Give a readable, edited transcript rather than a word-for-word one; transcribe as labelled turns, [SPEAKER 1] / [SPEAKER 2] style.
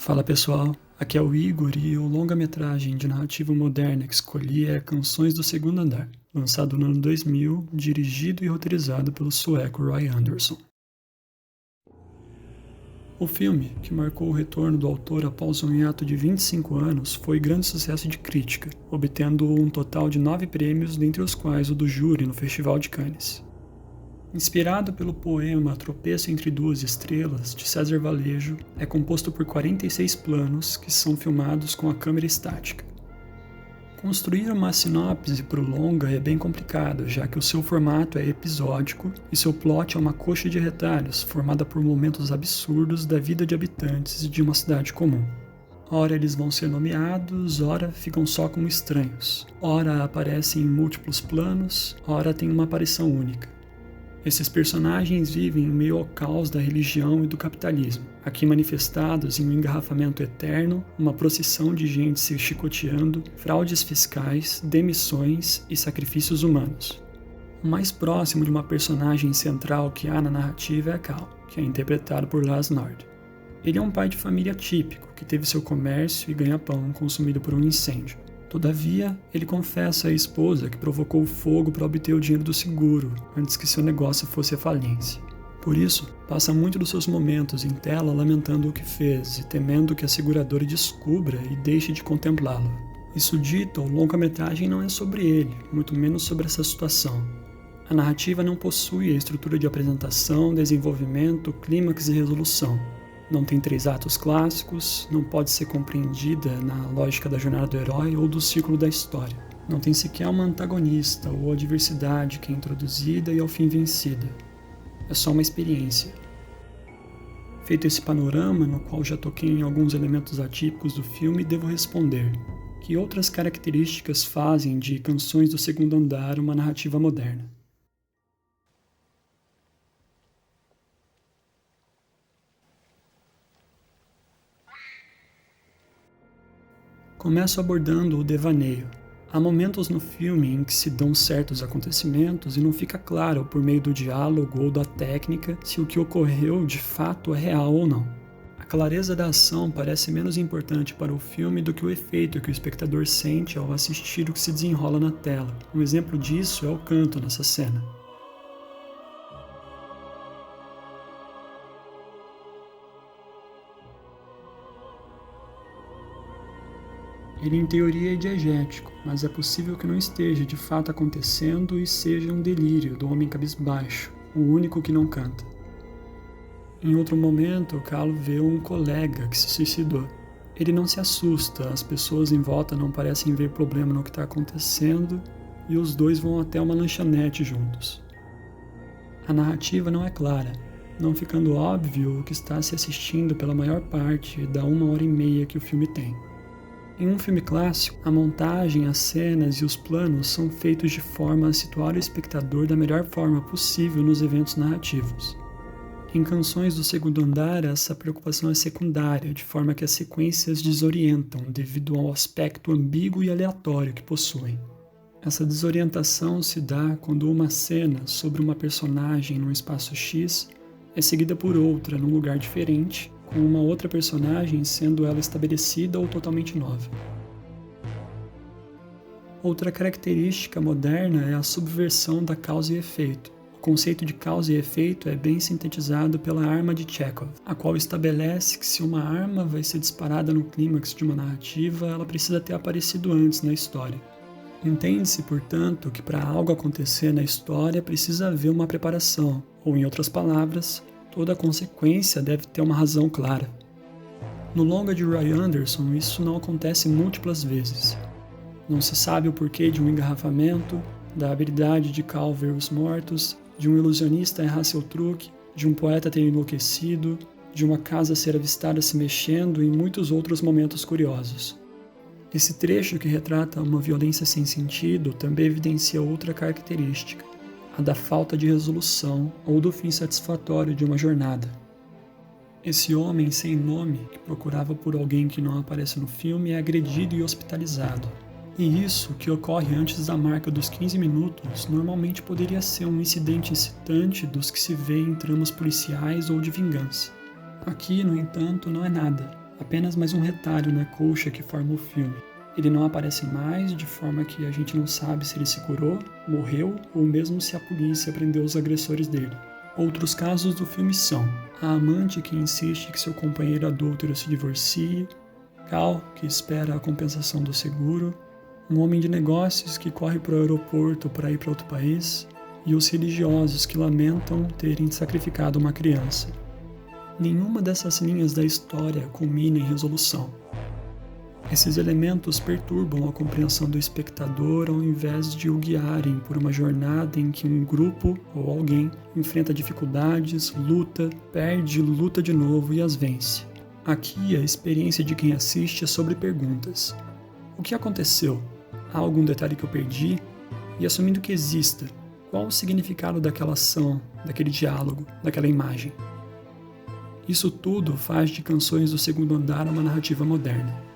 [SPEAKER 1] Fala pessoal, aqui é o Igor e o longa-metragem de narrativa moderna que escolhi é Canções do Segundo Andar, lançado no ano 2000, dirigido e roteirizado pelo sueco Roy Andersson. O filme, que marcou o retorno do autor após um hiato de 25 anos, foi grande sucesso de crítica, obtendo um total de 9 prêmios, dentre os quais o do júri no Festival de Cannes. Inspirado pelo poema Tropeço entre Duas Estrelas, de César Vallejo, é composto por 46 planos que são filmados com a câmera estática. Construir uma sinopse para o longa é bem complicado, já que o seu formato é episódico e seu plot é uma coxa de retalhos formada por momentos absurdos da vida de habitantes de uma cidade comum. Ora eles vão ser nomeados, ora ficam só como estranhos, ora aparecem em múltiplos planos, ora tem uma aparição única. Esses personagens vivem em meio ao caos da religião e do capitalismo, aqui manifestados em um engarrafamento eterno, uma procissão de gente se chicoteando, fraudes fiscais, demissões e sacrifícios humanos. O mais próximo de uma personagem central que há na narrativa é a Cal, que é interpretado por Lars Nord. Ele é um pai de família típico, que teve seu comércio e ganha-pão consumido por um incêndio. Todavia, ele confessa à esposa que provocou o fogo para obter o dinheiro do seguro, antes que seu negócio fosse à falência. Por isso, passa muito dos seus momentos em tela lamentando o que fez e temendo que a seguradora descubra e deixe de contemplá-lo. Isso dito, o longa-metragem não é sobre ele, muito menos sobre essa situação. A narrativa não possui a estrutura de apresentação, desenvolvimento, clímax e resolução. Não tem 3 atos clássicos, não pode ser compreendida na lógica da jornada do herói ou do ciclo da história. Não tem sequer uma antagonista ou adversidade que é introduzida e ao fim vencida. É só uma experiência. Feito esse panorama, no qual já toquei em alguns elementos atípicos do filme, devo responder: que outras características fazem de Canções do Segundo Andar uma narrativa moderna? Começo abordando o devaneio. Há momentos no filme em que se dão certos acontecimentos e não fica claro, por meio do diálogo ou da técnica, se o que ocorreu de fato é real ou não. A clareza da ação parece menos importante para o filme do que o efeito que o espectador sente ao assistir o que se desenrola na tela. Um exemplo disso é o canto nessa cena. Ele em teoria é diegético, mas é possível que não esteja de fato acontecendo e seja um delírio do homem cabisbaixo, o único que não canta. Em outro momento, Cal vê um colega que se suicidou. Ele não se assusta, as pessoas em volta não parecem ver problema no que está acontecendo e os dois vão até uma lanchonete juntos. A narrativa não é clara, não ficando óbvio o que está se assistindo pela maior parte da 1h30 que o filme tem. Em um filme clássico, a montagem, as cenas e os planos são feitos de forma a situar o espectador da melhor forma possível nos eventos narrativos. Em Canções do Segundo Andar, essa preocupação é secundária, de forma que as sequências desorientam devido ao aspecto ambíguo e aleatório que possuem. Essa desorientação se dá quando uma cena sobre uma personagem num espaço X é seguida por outra num lugar diferente, com uma outra personagem sendo ela estabelecida ou totalmente nova. Outra característica moderna é a subversão da causa e efeito. O conceito de causa e efeito é bem sintetizado pela arma de Chekhov, a qual estabelece que se uma arma vai ser disparada no clímax de uma narrativa, ela precisa ter aparecido antes na história. Entende-se, portanto, que para algo acontecer na história precisa haver uma preparação, ou em outras palavras, toda consequência deve ter uma razão clara. No longa de Roy Andersson, isso não acontece múltiplas vezes. Não se sabe o porquê de um engarrafamento, da habilidade de Cal ver os mortos, de um ilusionista errar seu truque, de um poeta ter enlouquecido, de uma casa ser avistada se mexendo e muitos outros momentos curiosos. Esse trecho que retrata uma violência sem sentido também evidencia outra característica, a da falta de resolução ou do fim satisfatório de uma jornada. Esse homem sem nome, que procurava por alguém que não aparece no filme, é agredido e hospitalizado. E isso, que ocorre antes da marca dos 15 minutos, normalmente poderia ser um incidente excitante dos que se vê em tramas policiais ou de vingança. Aqui, no entanto, não é nada. Apenas mais um retalho na colcha que forma o filme. Ele não aparece mais, de forma que a gente não sabe se ele se curou, morreu ou mesmo se a polícia prendeu os agressores dele. Outros casos do filme são a amante que insiste que seu companheiro adúltero se divorcie, Cal, que espera a compensação do seguro, um homem de negócios que corre para o aeroporto para ir para outro país, e os religiosos que lamentam terem sacrificado uma criança. Nenhuma dessas linhas da história culmina em resolução. Esses elementos perturbam a compreensão do espectador ao invés de o guiarem por uma jornada em que um grupo ou alguém enfrenta dificuldades, luta, perde, luta de novo e as vence. Aqui a experiência de quem assiste é sobre perguntas. O que aconteceu? Há algum detalhe que eu perdi? E assumindo que exista, qual o significado daquela ação, daquele diálogo, daquela imagem? Isso tudo faz de Canções do Segundo Andar uma narrativa moderna.